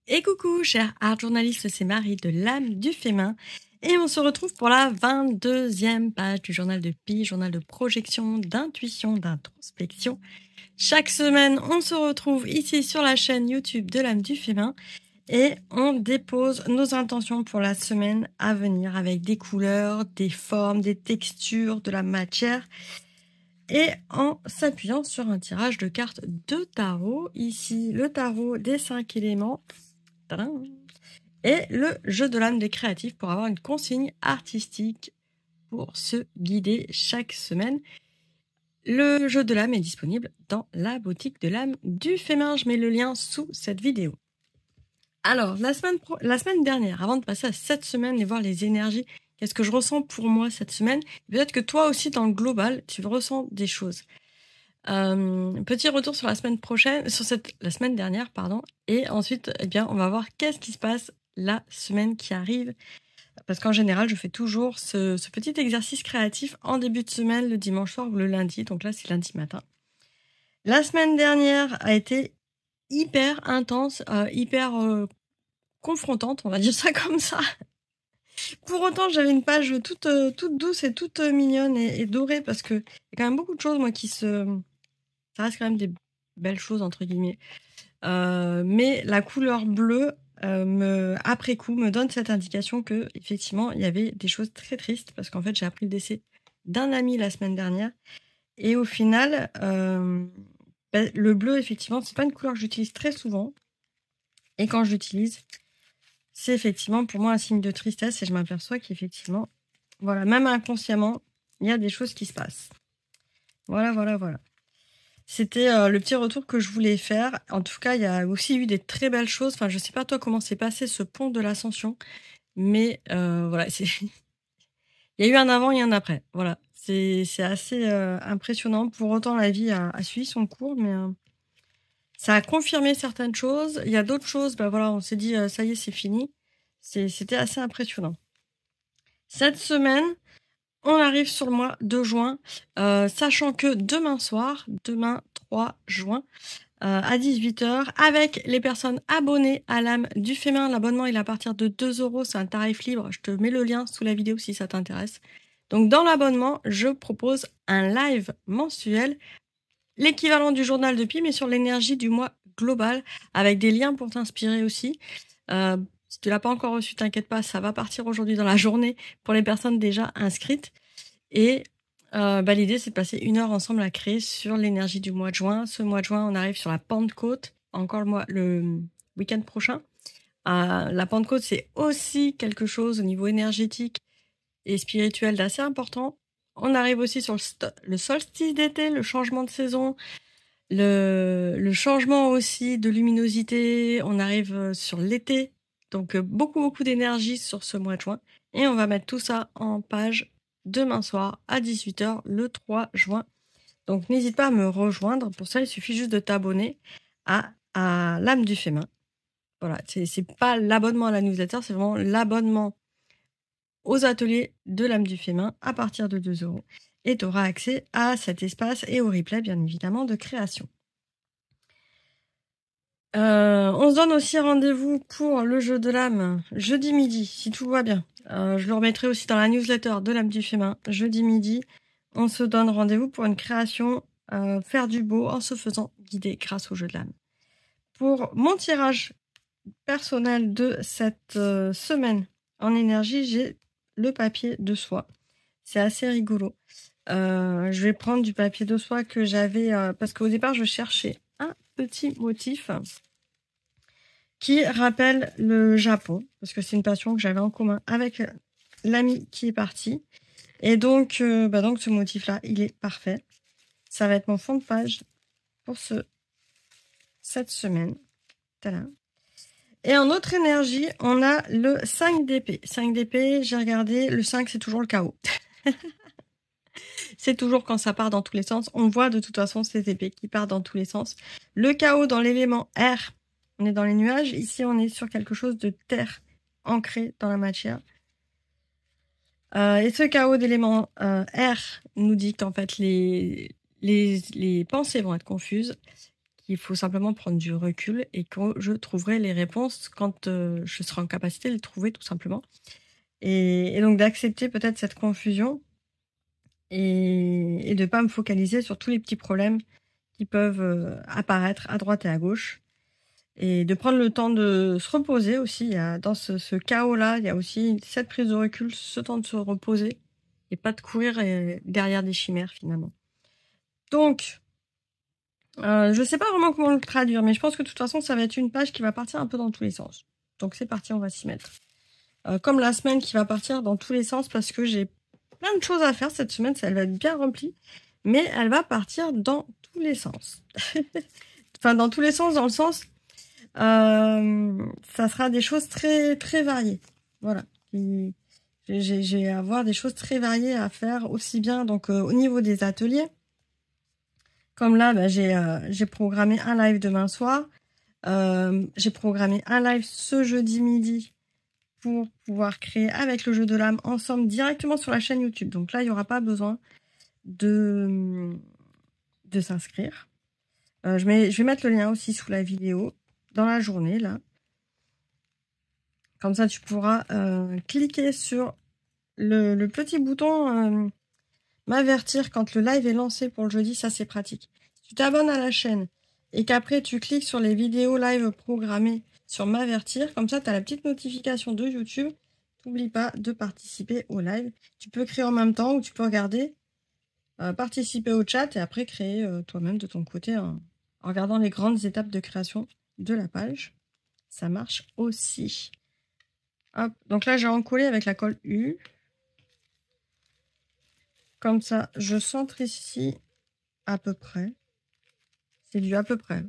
Et coucou, cher art journaliste, c'est Marie de l'âme du féminin. Et on se retrouve pour la 22e page du journal de Pi, journal de projection, d'intuition, d'introspection. Chaque semaine, on se retrouve ici sur la chaîne YouTube de l'âme du féminin et on dépose nos intentions pour la semaine à venir avec des couleurs, des formes, des textures, de la matière et en s'appuyant sur un tirage de cartes de tarot. Ici, le tarot des 5 éléments. Tadam. Et le jeu de l'âme des créatifs pour avoir une consigne artistique pour se guider chaque semaine. Le jeu de l'âme est disponible dans la boutique de l'âme du féminin. Je mets le lien sous cette vidéo. Alors, la semaine dernière, avant de passer à cette semaine et voir les énergies, qu'est-ce que je ressens pour moi cette semaine? Peut-être que toi aussi, dans le global, tu ressens des choses. Petit retour sur la semaine prochaine, la semaine dernière, pardon. Et ensuite, eh bien, on va voir qu'est-ce qui se passe la semaine qui arrive. Parce qu'en général, je fais toujours ce petit exercice créatif en début de semaine, le dimanche soir ou le lundi. Donc là, c'est lundi matin. La semaine dernière a été hyper intense, hyper confrontante, on va dire ça comme ça. Pour autant, j'avais une page toute douce et toute mignonne et dorée parce que il y a quand même beaucoup de choses, moi, ça reste quand même des belles choses, entre guillemets. Mais la couleur bleue, après coup, me donne cette indication que, effectivement, il y avait des choses très tristes parce qu'en fait, j'ai appris le décès d'un ami la semaine dernière. Et au final, le bleu, effectivement, c'est pas une couleur que j'utilise très souvent. Et quand je l'utilise, c'est effectivement pour moi un signe de tristesse et je m'aperçois qu'effectivement, voilà, même inconsciemment, il y a des choses qui se passent. Voilà. C'était le petit retour que je voulais faire. En tout cas, il y a aussi eu des très belles choses. Enfin, je sais pas toi comment s'est passé ce pont de l'Ascension, mais voilà, il y a eu un avant et un après. Voilà, c'est assez impressionnant. Pour autant, la vie a suivi son cours, mais ça a confirmé certaines choses. Il y a d'autres choses, voilà, on s'est dit ça y est, c'est fini. C'était assez impressionnant. Cette semaine, on arrive sur le mois de juin, sachant que demain soir, demain 3 juin, à 18h, avec les personnes abonnées à l'âme du féminin. L'abonnement, il est à partir de 2 €, c'est un tarif libre. Je te mets le lien sous la vidéo si ça t'intéresse. Donc, dans l'abonnement, je propose un live mensuel, l'équivalent du journal de Pi, mais sur l'énergie du mois global, avec des liens pour t'inspirer aussi. Si tu l'as pas encore reçu, t'inquiète pas, ça va partir aujourd'hui dans la journée pour les personnes déjà inscrites. Et l'idée, c'est de passer 1 heure ensemble à créer sur l'énergie du mois de juin. Ce mois de juin, on arrive sur la Pentecôte, encore le week-end prochain. La Pentecôte, c'est aussi quelque chose au niveau énergétique et spirituel d'assez important. On arrive aussi sur le solstice d'été, le changement de saison, le changement aussi de luminosité. On arrive sur l'été, donc beaucoup d'énergie sur ce mois de juin. Et on va mettre tout ça en page demain soir à 18h le 3 juin. Donc n'hésite pas à me rejoindre. Pour ça, il suffit juste de t'abonner à l'âme du féminin. Voilà, c'est pas l'abonnement à la newsletter, c'est vraiment l'abonnement aux ateliers de l'âme du féminin à partir de 2 €. Et tu auras accès à cet espace et au replay, bien évidemment, de création. On se donne aussi rendez-vous pour le jeu de l'âme jeudi midi, si tout va bien. Je le remettrai aussi dans la newsletter de l'âme du féminin, jeudi midi. On se donne rendez-vous pour une création, faire du beau en se faisant guider grâce au jeu de l'âme. Pour mon tirage personnel de cette semaine en énergie, j'ai le papier de soie. C'est assez rigolo. Je vais prendre du papier de soie que j'avais, parce qu'au départ, je cherchais un petit motif qui rappelle le Japon, parce que c'est une passion que j'avais en commun avec l'ami qui est parti. Et donc ce motif-là, il est parfait. Ça va être mon fond de page pour cette semaine. Tada. Et en autre énergie, on a le 5 d'épée. 5 d'épée, j'ai regardé, le 5, c'est toujours le chaos. C'est toujours quand ça part dans tous les sens. On voit de toute façon ces épées qui partent dans tous les sens. Le chaos dans l'élément air, on est dans les nuages. Ici, on est sur quelque chose de terre ancré dans la matière. Et ce chaos d'élément air nous dit qu'en fait, les pensées vont être confuses, qu'il faut simplement prendre du recul et que je trouverai les réponses quand je serai en capacité de les trouver tout simplement. Et donc d'accepter peut-être cette confusion et de ne pas me focaliser sur tous les petits problèmes qui peuvent apparaître à droite et à gauche. Et de prendre le temps de se reposer aussi. Dans ce chaos-là, il y a aussi cette prise de recul, ce temps de se reposer et pas de courir derrière des chimères finalement. Donc, je sais pas vraiment comment le traduire, mais je pense que de toute façon, ça va être une page qui va partir un peu dans tous les sens. Donc c'est parti, on va s'y mettre. Comme la semaine qui va partir dans tous les sens parce que j'ai plein de choses à faire cette semaine, elle va être bien remplie, mais elle va partir dans tous les sens. Enfin, dans tous les sens, dans le sens, ça sera des choses très très variées. Voilà. J'ai à avoir des choses très variées à faire, aussi bien donc au niveau des ateliers. Comme là, j'ai programmé un live demain soir. J'ai programmé un live ce jeudi midi pour pouvoir créer avec le jeu de l'âme ensemble directement sur la chaîne YouTube. Donc là, il n'y aura pas besoin de s'inscrire. Je vais mettre le lien aussi sous la vidéo dans la journée là. Comme ça, tu pourras cliquer sur le petit bouton m'avertir quand le live est lancé pour le jeudi. Ça, c'est pratique. Si tu t'abonnes à la chaîne et qu'après, tu cliques sur les vidéos live programmées sur m'avertir, comme ça, tu as la petite notification de YouTube. N'oublie pas de participer au live. Tu peux créer en même temps ou tu peux regarder, participer au chat et après créer toi-même de ton côté en regardant les grandes étapes de création de la page. Ça marche aussi. Hop. Donc là, j'ai encollé avec la colle U. Comme ça, je centre ici à peu près. C'est du à peu près.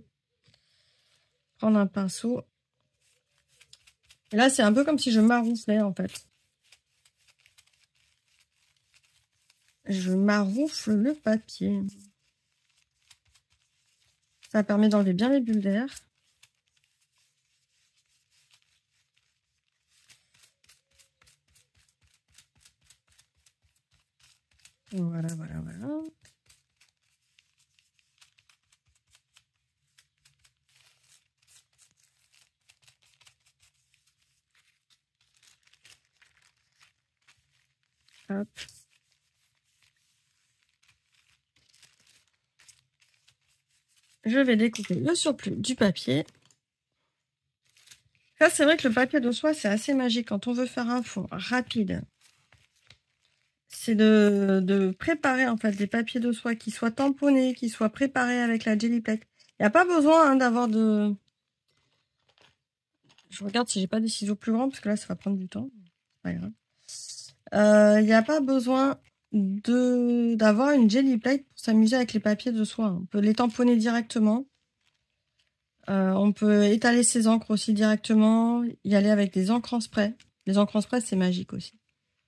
Prendre un pinceau. Et là, c'est un peu comme si je marouflais en fait. Je maroufle le papier. Ça permet d'enlever bien les bulles d'air. Voilà, voilà, voilà. Hop. Je vais découper le surplus du papier. Ça, c'est vrai que le papier de soie, c'est assez magique. Quand on veut faire un fond rapide, c'est de préparer en fait des papiers de soie qui soient tamponnés, qui soient préparés avec la Gelly Plate. Il n'y a pas besoin d'avoir de... Je regarde si j'ai pas des ciseaux plus grands, parce que là, ça va prendre du temps. C'est pas grave. Il n'y a pas besoin d'avoir une Gelly Plate pour s'amuser avec les papiers de soie. On peut les tamponner directement. On peut étaler ses encres aussi directement. Y aller avec des encres en spray. Les encres en spray, c'est magique aussi.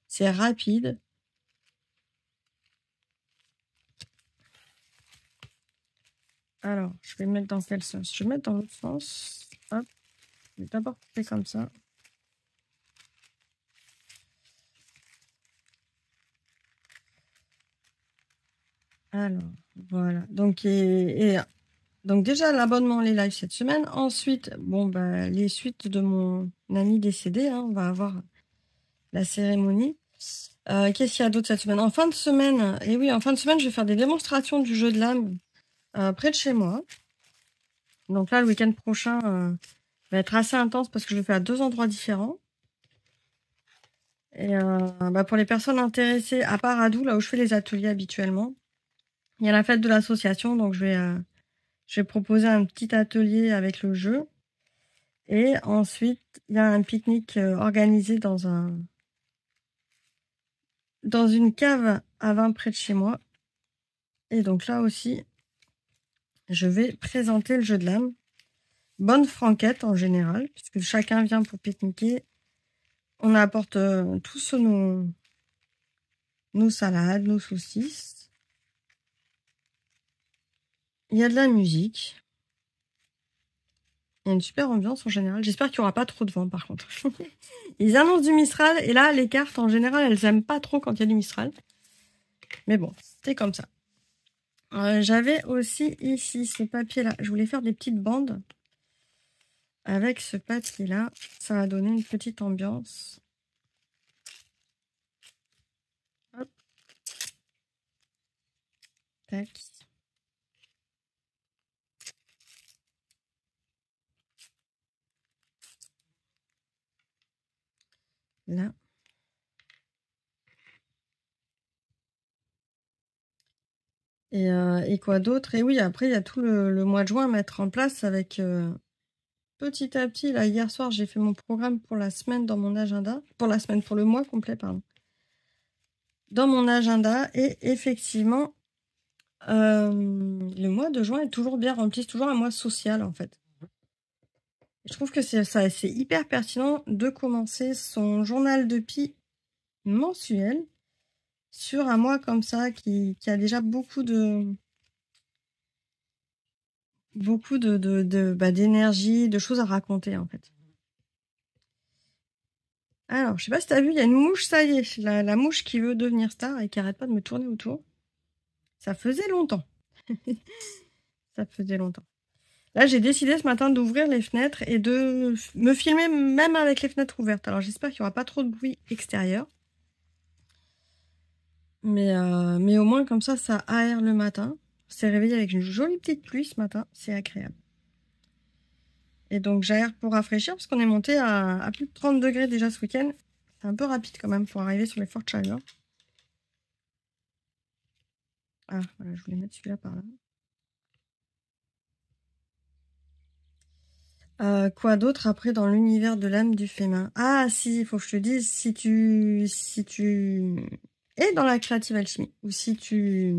C'est rapide. Alors, je vais mettre dans quel sens? Je vais mettre dans l'autre sens. Hop. Je vais d'abord couper comme ça. Alors, voilà. Donc, donc déjà, l'abonnement, les lives cette semaine. Ensuite, bon, les suites de mon ami décédé. Hein, on va avoir la cérémonie. Qu'est-ce qu'il y a d'autre cette semaine? En fin de semaine, et oui, en fin de semaine, je vais faire des démonstrations du jeu de l'âme près de chez moi. Donc là, le week-end prochain va être assez intense parce que je vais faire à 2 endroits différents. Et pour les personnes intéressées, à Paradou, là où je fais les ateliers habituellement, il y a la fête de l'association, donc je vais proposer un petit atelier avec le jeu. Et ensuite, il y a un pique-nique organisé dans une cave à vin près de chez moi. Et donc là aussi, je vais présenter le jeu de l'âme. Bonne franquette en général, puisque chacun vient pour pique-niquer. On apporte tous nos salades, nos saucisses. Il y a de la musique. Il y a une super ambiance en général. J'espère qu'il n'y aura pas trop de vent par contre. Ils annoncent du Mistral et là, les cartes en général, elles n'aiment pas trop quand il y a du Mistral. Mais bon, c'est comme ça. J'avais aussi ici ce papier-là. Je voulais faire des petites bandes avec ce papier-là. Ça va donner une petite ambiance. Hop. Tac. Là. Et quoi d'autre? Et oui, après, il y a tout le mois de juin à mettre en place avec petit à petit. Là, hier soir, j'ai fait mon programme pour la semaine dans mon agenda. Pour la semaine, pour le mois complet, pardon. Dans mon agenda. Et effectivement, le mois de juin est toujours bien rempli. C'est toujours un mois social, en fait. Je trouve que c'est hyper pertinent de commencer son journal de Pi mensuel sur un mois comme ça qui a déjà beaucoup d'énergie, de choses à raconter en fait. Alors, je sais pas si t'as vu, il y a une mouche, ça y est, la mouche qui veut devenir star et qui arrête pas de me tourner autour. Ça faisait longtemps. Ça faisait longtemps. Là, j'ai décidé ce matin d'ouvrir les fenêtres et de me filmer même avec les fenêtres ouvertes. Alors, j'espère qu'il n'y aura pas trop de bruit extérieur. Mais au moins, comme ça aère le matin. On s'est réveillé avec une jolie petite pluie ce matin. C'est agréable. Et donc, j'aère pour rafraîchir parce qu'on est monté à plus de 30 degrés déjà ce week-end. C'est un peu rapide quand même pour arriver sur les fortes chaleurs. Ah, voilà, je voulais mettre celui-là par là. Quoi d'autre après dans l'univers de l'âme du féminin? Ah, si, il faut que je te dise, si tu es dans la créative alchimie ou si tu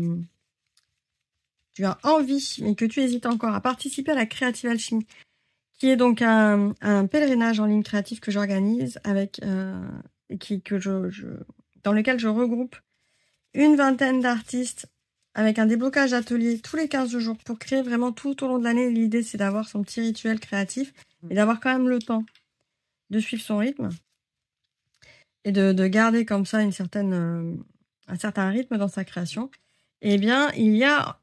as envie, mais que tu hésites encore à participer à la créative alchimie, qui est donc un pèlerinage en ligne créative que j'organise avec dans lequel je regroupe une vingtaine d'artistes avec un déblocage d'atelier tous les 15 jours pour créer vraiment tout au long de l'année. L'idée, c'est d'avoir son petit rituel créatif et d'avoir quand même le temps de suivre son rythme et de garder comme ça un certain rythme dans sa création. Eh bien, il y a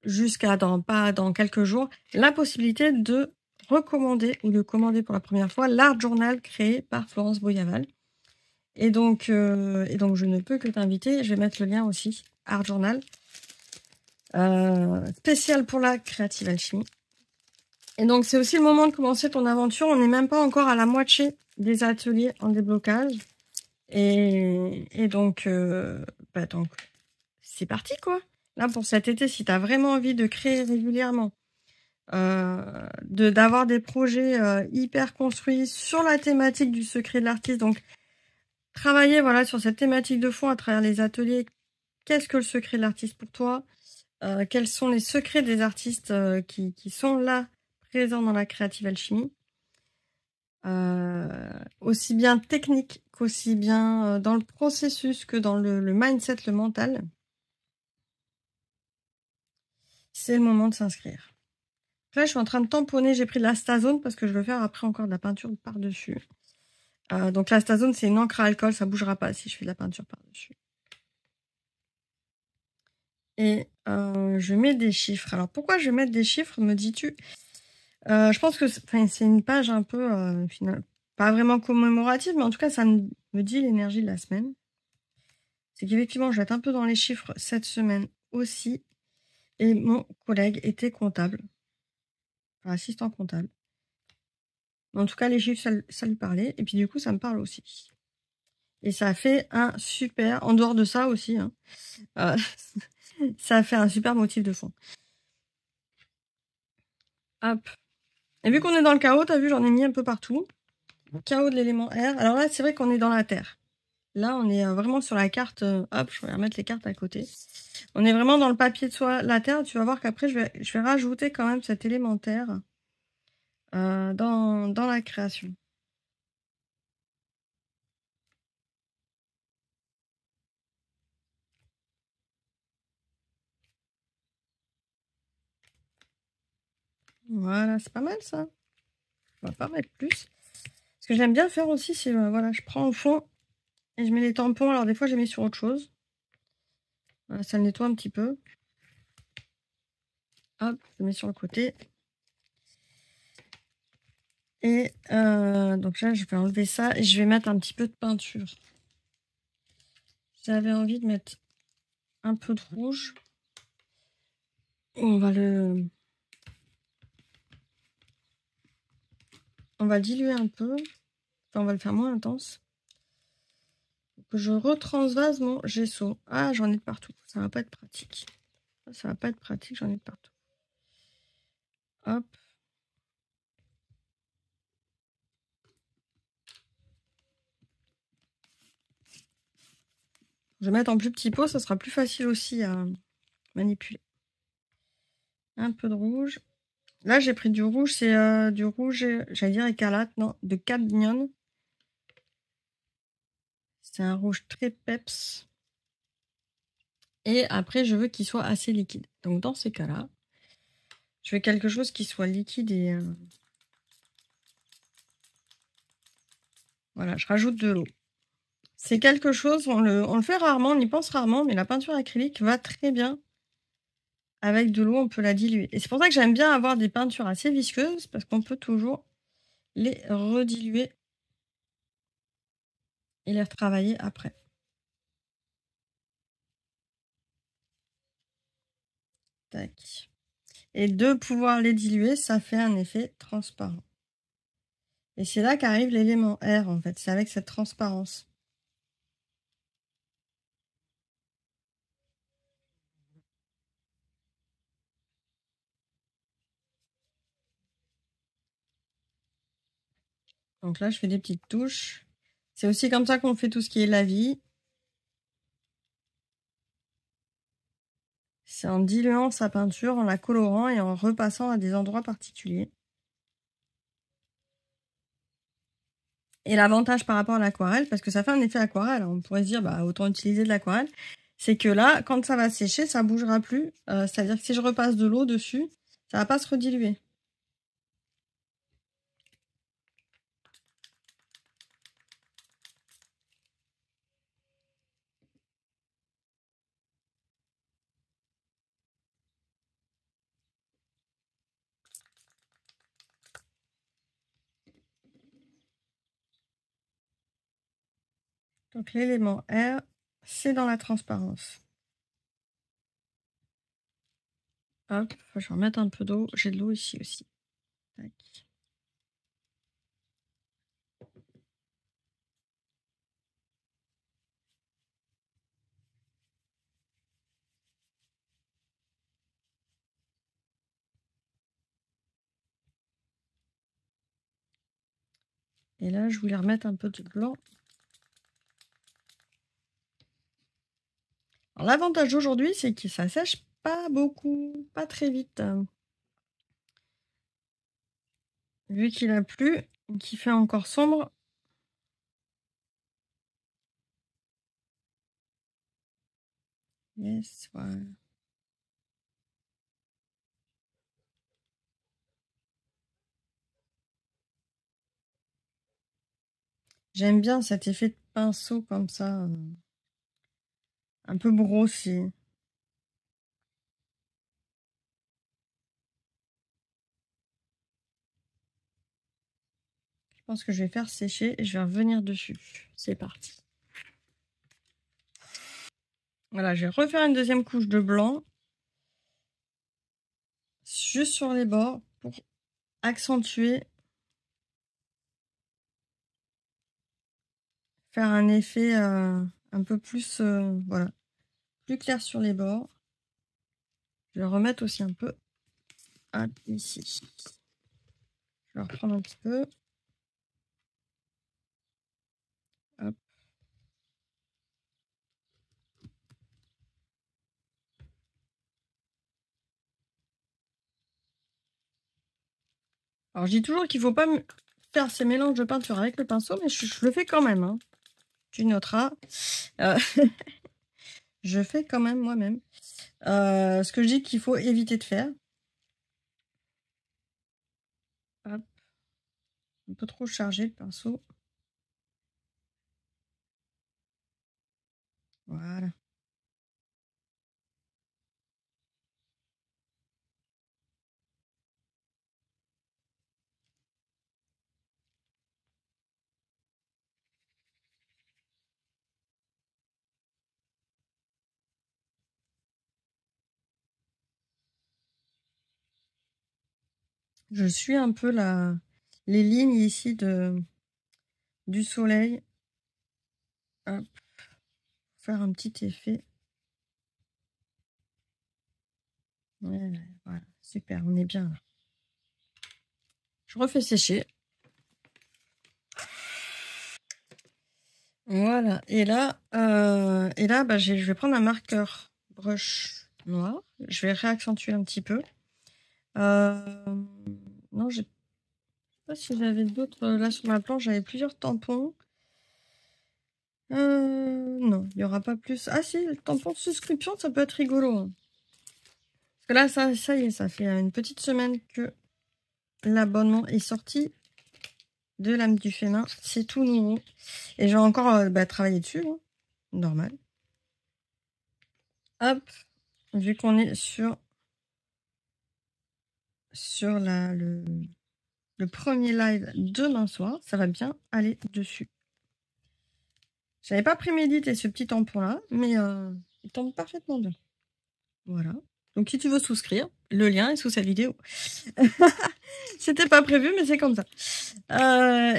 jusqu'à pas dans quelques jours la possibilité de recommander ou de commander pour la première fois l'art journal créé par Florence Boyaval. Et donc, je ne peux que t'inviter. Je vais mettre le lien aussi. Art journal. Spécial pour la créative alchimie. Et donc, c'est aussi le moment de commencer ton aventure. On n'est même pas encore à la moitié des ateliers en déblocage. Et donc, c'est parti, quoi. Là, pour cet été, si tu as vraiment envie de créer régulièrement, d'avoir des projets hyper construits sur la thématique du secret de l'artiste, donc travailler voilà sur cette thématique de fond à travers les ateliers. Qu'est-ce que le secret de l'artiste pour toi? Quels sont les secrets des artistes qui sont là, présents dans la créative alchimie? Aussi bien technique qu'aussi bien dans le processus que dans le mindset, le mental. C'est le moment de s'inscrire. Là, je suis en train de tamponner. J'ai pris de l'astazone parce que je veux faire après encore de la peinture par-dessus. Donc l'astazone, c'est une encre à alcool. Ça bougera pas si je fais de la peinture par-dessus. Et je mets des chiffres. Alors, pourquoi je vais mettre des chiffres, me dis-tu? Je pense que c'est une page un peu, pas vraiment commémorative, mais en tout cas, ça me dit l'énergie de la semaine. C'est qu'effectivement, je vais être un peu dans les chiffres cette semaine aussi. Et mon collègue était comptable. Enfin, assistant comptable. En tout cas, les chiffres, ça lui parlait. Et puis, du coup, ça me parle aussi. Et ça a fait un super... En dehors de ça aussi, hein, ça a fait un super motif de fond. Hop. Et vu qu'on est dans le chaos, t'as vu, j'en ai mis un peu partout. Chaos de l'élément R. Alors là, c'est vrai qu'on est dans la Terre. Là, on est vraiment sur la carte. Hop, je vais remettre les cartes à côté. On est vraiment dans le papier de soie, la Terre. Tu vas voir qu'après, je vais rajouter quand même cet élémentaire dans la création. Voilà, c'est pas mal ça. On va pas mettre plus. Ce que j'aime bien faire aussi, c'est voilà, je prends au fond et je mets les tampons. Alors des fois, je les mets sur autre chose. Voilà, ça le nettoie un petit peu. Hop, je mets sur le côté. Et donc là, je vais enlever ça et je vais mettre un petit peu de peinture. J'avais envie de mettre un peu de rouge. On va le diluer un peu. Enfin, on va le faire moins intense. Que je retransvase mon gesso. Ah, j'en ai de partout. Ça va pas être pratique. Ça va pas être pratique, j'en ai de partout. Hop. Je vais mettre en plus petit pot, ça sera plus facile aussi à manipuler. Un peu de rouge. Là, j'ai pris du rouge, c'est du rouge, j'allais dire écarlate, non, de cadmium. C'est un rouge très peps. Et après, je veux qu'il soit assez liquide. Donc, dans ces cas-là, je veux quelque chose qui soit liquide et... voilà, je rajoute de l'eau. C'est quelque chose, on le fait rarement, on y pense rarement, mais la peinture acrylique va très bien avec de l'eau, on peut la diluer. Et c'est pour ça que j'aime bien avoir des peintures assez visqueuses, parce qu'on peut toujours les rediluer et les retravailler après. Tac. Et de pouvoir les diluer, ça fait un effet transparent. Et c'est là qu'arrive l'élément R, en fait. C'est avec cette transparence. Donc là, je fais des petites touches. C'est aussi comme ça qu'on fait tout ce qui est la vie. C'est en diluant sa peinture, en la colorant et en repassant à des endroits particuliers. Et l'avantage par rapport à l'aquarelle, parce que ça fait un effet aquarelle, on pourrait se dire bah autant utiliser de l'aquarelle, c'est que là, quand ça va sécher, ça bougera plus. C'est-à-dire que si je repasse de l'eau dessus, ça va pas se rediluer. Donc l'élément R, c'est dans la transparence. Hop, je vais remettre un peu d'eau. J'ai de l'eau ici aussi. Tac. Et là, je voulais remettre un peu de blanc. Alors l'avantage d'aujourd'hui, c'est que ça sèche pas beaucoup, pas très vite. Vu qu'il a plu, qu'il fait encore sombre. Yes, voilà. J'aime bien cet effet de pinceau comme ça, un peu brossé. Je pense que je vais faire sécher et je vais revenir dessus. C'est parti. Voilà, je vais refaire une deuxième couche de blanc. Juste sur les bords pour accentuer. Faire un effet un peu plus, voilà, plus clair sur les bords. Je vais remettre aussi un peu ici. Je vais reprendre un petit peu. Hop. Alors, je dis toujours qu'il ne faut pas faire ces mélanges de peinture avec le pinceau, mais je le fais quand même. Hein. Tu noteras. Je fais quand même moi-même. Ce que je dis qu'il faut éviter de faire. Hop. Un peu trop chargé le pinceau. Voilà. Je suis un peu les lignes ici du soleil. Hop, faire un petit effet. Ouais, voilà, super, on est bien là. Je refais sécher. Voilà, et là, bah, je vais prendre un marqueur brush noir. Je vais réaccentuer un petit peu. Non, je sais pas si j'avais d'autres. Là, sur ma planche, j'avais plusieurs tampons. Non, il n'y aura pas plus. Ah si, le tampon de souscription, ça peut être rigolo. Hein. Parce que là, ça y est, ça fait une petite semaine que l'abonnement est sorti de l'âme du féminin. C'est tout nouveau. Et j'ai encore travaillé dessus. Hein. Normal. Hop, vu qu'on est sur le premier live demain soir, ça va bien aller dessus. J'avais pas prémédité ce petit tampon là, mais il tombe parfaitement bien. Voilà. Donc si tu veux souscrire, le lien est sous cette vidéo. C'était pas prévu, mais c'est comme ça.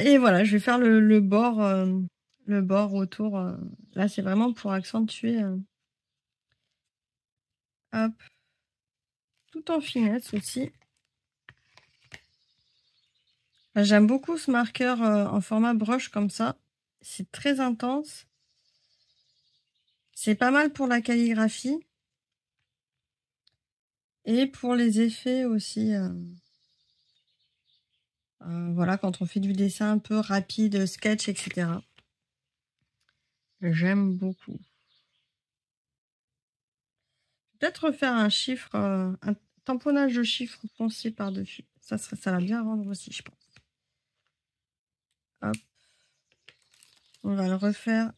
Et voilà, je vais faire le bord autour. Là, c'est vraiment pour accentuer. Hop. Tout en finesse aussi. J'aime beaucoup ce marqueur en format brush comme ça. C'est très intense. C'est pas mal pour la calligraphie. Et pour les effets aussi. Voilà, quand on fait du dessin un peu rapide, sketch, etc. J'aime beaucoup. Peut-être refaire un chiffre, un tamponnage de chiffres foncé par-dessus. Ça va bien rendre aussi, je pense. Hop. On va le refaire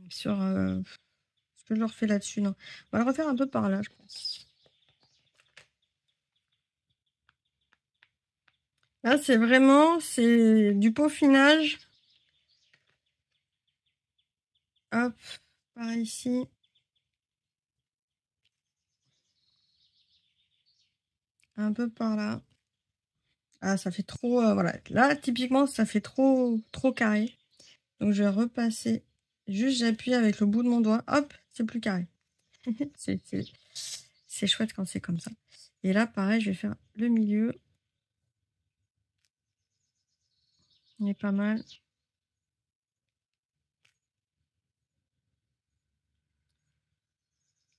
sur... Est-ce que je le refais là-dessus? Non. On va le refaire un peu par là, je pense. Là, c'est du peaufinage. Hop, par ici. Un peu par là. Ah, ça fait trop... voilà. Là, typiquement, ça fait trop carré. Donc, je vais repasser. Juste, j'appuie avec le bout de mon doigt. Hop, c'est plus carré. C'est chouette quand c'est comme ça. Et là, pareil, je vais faire le milieu. On est pas mal.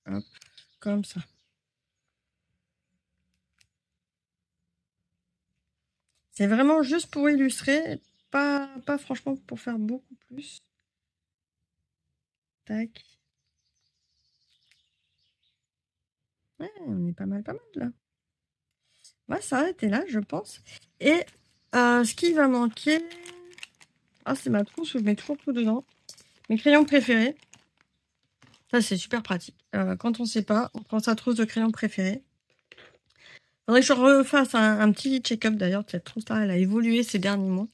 Hop, comme ça. C'est vraiment juste pour illustrer, pas franchement pour faire beaucoup plus. Tac. Ouais, on est pas mal là. On va s'arrêter là, je pense. Et ce qui va manquer... Ah, c'est ma trousse où je mets toujours tout dedans. Mes crayons préférés. Ça, c'est super pratique. Quand on sait pas, on prend sa trousse de crayons préférés. Faudrait que je refasse un petit check-up d'ailleurs. Cette trousse-là, elle a évolué ces derniers mois.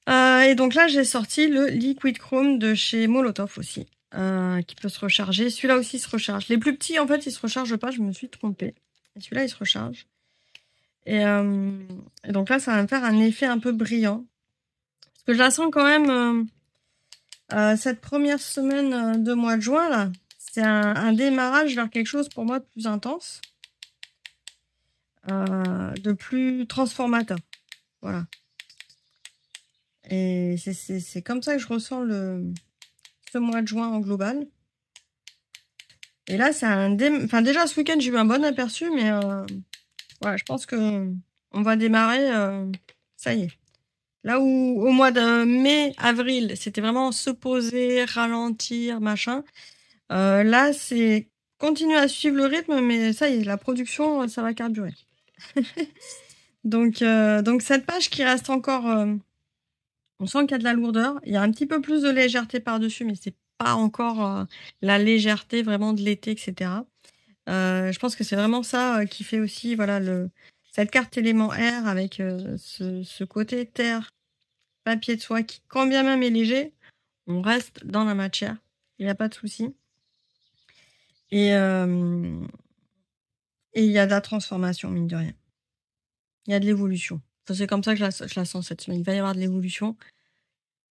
Et donc là, j'ai sorti le Liquid Chrome de chez Molotov aussi, qui peut se recharger. Celui-là aussi se recharge. Les plus petits, en fait, ils se rechargent pas. Je me suis trompée. Et celui-là, il se recharge. Et donc là, ça va me faire un effet un peu brillant. Parce que je la sens quand même... cette première semaine de mois de juin, là, c'est un démarrage vers quelque chose pour moi de plus intense. De plus transformateur. Voilà. Et c'est comme ça que je ressens ce mois de juin en global. Et là, c'est enfin, déjà, ce week-end, j'ai eu un bon aperçu, mais voilà, je pense que on va démarrer. Ça y est. Là où au mois de mai, avril, c'était vraiment se poser, ralentir, machin. Là, c'est continuer à suivre le rythme, mais ça y est, la production, ça va carburer. donc cette page qui reste encore, on sent qu'il y a de la lourdeur. Il y a un petit peu plus de légèreté par-dessus, mais c'est pas encore la légèreté vraiment de l'été, etc. Je pense que c'est vraiment ça qui fait aussi, voilà, cette carte élément R avec ce côté terre, papier de soie qui, quand bien même est léger, on reste dans la matière. Il n'y a pas de souci. Et et il y a de la transformation, mine de rien. Il y a de l'évolution. Enfin, c'est comme ça que je la sens cette semaine. Il va y avoir de l'évolution.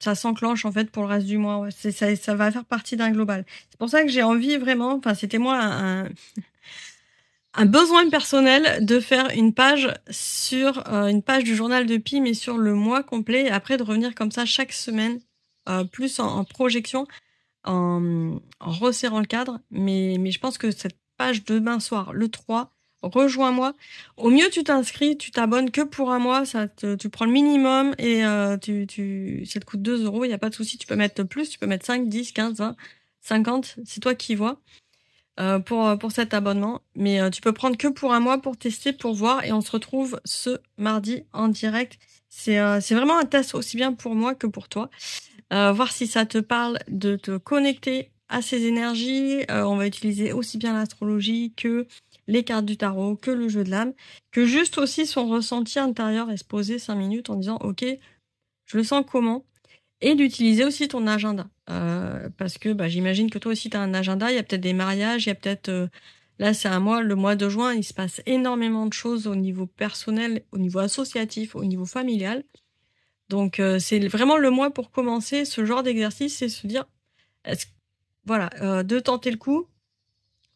Ça s'enclenche en fait pour le reste du mois, ouais. Ça va faire partie d'un global. C'est pour ça que j'ai envie vraiment, enfin c'était moi un besoin personnel de faire une page sur, une page du journal de Pi, mais sur le mois complet et après de revenir comme ça chaque semaine, plus en projection, en resserrant le cadre. Mais je pense que cette page demain soir, le 3, rejoins-moi. Au mieux, tu t'inscris, tu t'abonnes que pour un mois, tu prends le minimum et ça te coûte 2 €, il y a pas de souci. Tu peux mettre plus, tu peux mettre 5, 10, 15, 20, 50, c'est toi qui vois, pour cet abonnement. Mais tu peux prendre que pour un mois pour tester, pour voir et on se retrouve ce mardi en direct. C'est vraiment un test aussi bien pour moi que pour toi. Voir si ça te parle de te connecter à ces énergies. On va utiliser aussi bien l'astrologie que les cartes du tarot, que le jeu de l'âme, que juste aussi son ressenti intérieur et se poser 5 minutes en disant: «OK, je le sens comment?» et d'utiliser aussi ton agenda. Parce que, bah, j'imagine que toi aussi tu as un agenda, il y a peut-être des mariages, il y a peut-être, là c'est un mois, le mois de juin, il se passe énormément de choses au niveau personnel, au niveau associatif, au niveau familial. Donc c'est vraiment le mois pour commencer ce genre d'exercice et se dire est-ce voilà, de tenter le coup,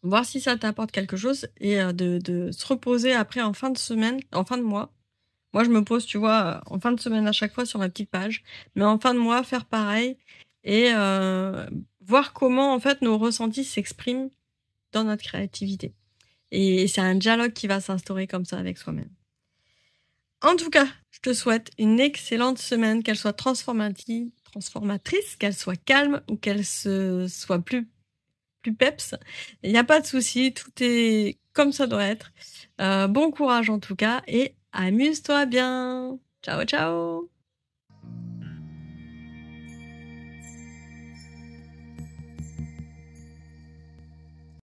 voir si ça t'apporte quelque chose et de se reposer après en fin de semaine, en fin de mois. Moi, je me pose, tu vois, en fin de semaine à chaque fois sur ma petite page, mais en fin de mois, faire pareil et voir comment, en fait, nos ressentis s'expriment dans notre créativité et c'est un dialogue qui va s'instaurer comme ça avec soi-même. En tout cas, je te souhaite une excellente semaine, qu'elle soit transformatrice, qu'elle soit calme ou qu'elle soit plus peps. Il n'y a pas de souci, tout est comme ça doit être. Bon courage en tout cas et amuse-toi bien. Ciao, ciao.